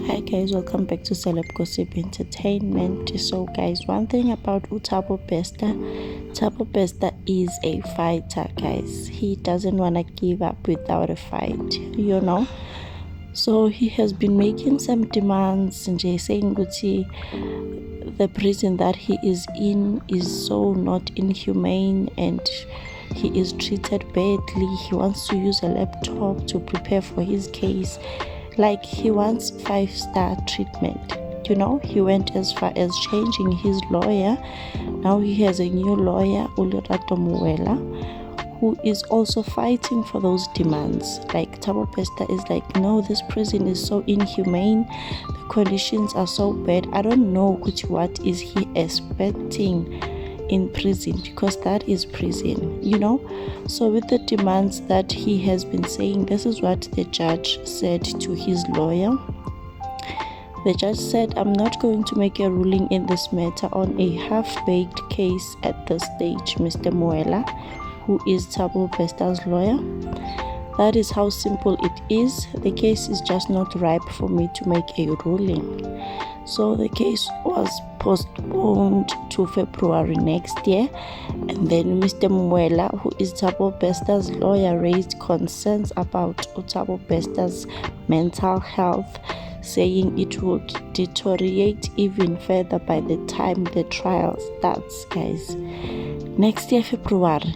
Hi guys, welcome back to Celeb Gossip Entertainment. So guys, one thing about Thabo Bester is a fighter, guys. He doesn't want to give up without a fight. So he has been making some demands and saying the prison that he is in is so not inhumane and he is treated badly. He wants to use a laptop to prepare for his case. Like, he wants 5-star treatment. He went as far as changing his lawyer. Now he has a new lawyer, Ulirato Muela, who is also fighting for those demands. Like, Thabo Bester is like, no, this prison is so inhumane. The conditions are so bad. I don't know what is he expecting in prison, because that is prison. So with the demands that he has been saying, this is what the judge said to his lawyer. The judge said, I'm not going to make a ruling in this matter on a half-baked case at this stage, Mr. Muela, who is Thabo Bester's lawyer. That is how simple it is. The case is just not ripe for me to make a ruling. So the case was postponed to February next year, and then Mr. Muela, who is Thabo Bester's lawyer, raised concerns about Thabo Bester's mental health, saying it would deteriorate even further by the time the trial starts, guys. Next year, February.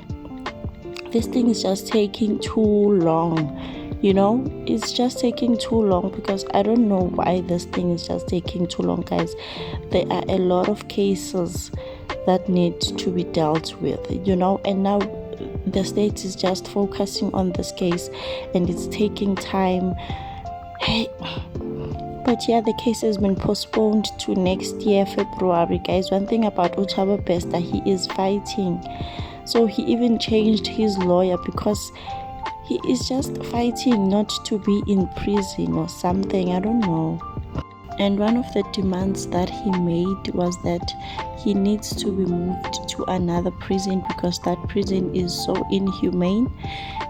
This thing is just taking too long. It's just taking too long, because I don't know why this thing is just taking too long, guys. There are a lot of cases that need to be dealt with, and now the state is just focusing on this case and it's taking time. But yeah, the case has been postponed to next year, February, guys. One thing about Thabo Bester, he is fighting. So he even changed his lawyer because he is just fighting not to be in prison or something. I don't know. And one of the demands that he made was that he needs to be moved to another prison because that prison is so inhumane.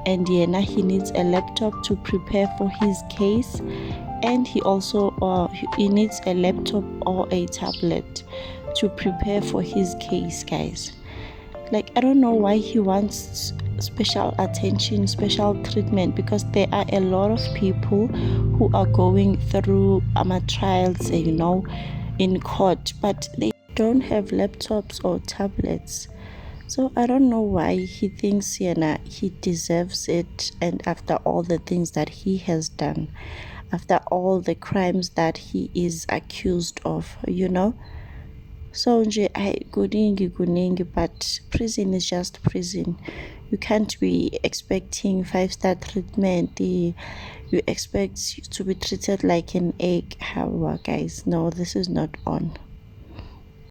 And now he needs a laptop to prepare for his case. And he also he needs a laptop or a tablet to prepare for his case, guys. Like, I don't know why he wants special attention, special treatment, because there are a lot of people who are going through trials, in court, but they don't have laptops or tablets. So I don't know why he thinks he deserves it, and after all the things that he has done, after all the crimes that he is accused of, So kuningi, but prison is just prison. You can't be expecting 5-star treatment. You expect to be treated like an egg. How, guys? No, this is not on.